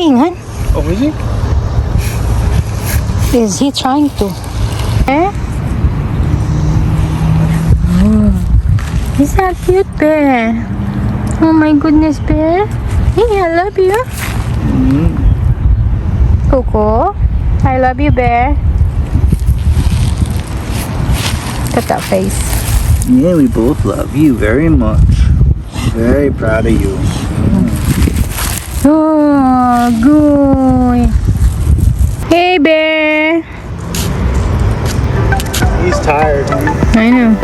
playing, huh? Oh, is he? Is he trying to? Eh? Is that cute, bear? Oh my goodness, bear. Hey, I love you. Coco, I love you, bear. Look at that face. Yeah, we both love you very much. Very proud of you. Oh, good. Hey, bear. He's tired, huh? I know.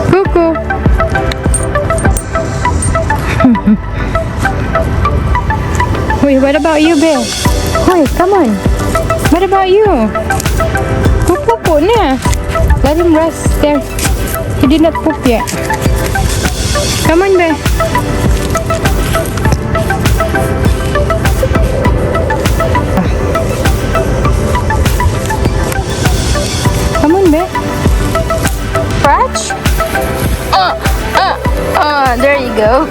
Cuckoo. Wait, what about you, bear? Wait, come on. What about you? Poop na. Let him rest there. He did not poop yet. Come on, bear. Come on, bear. Scratch. There you go.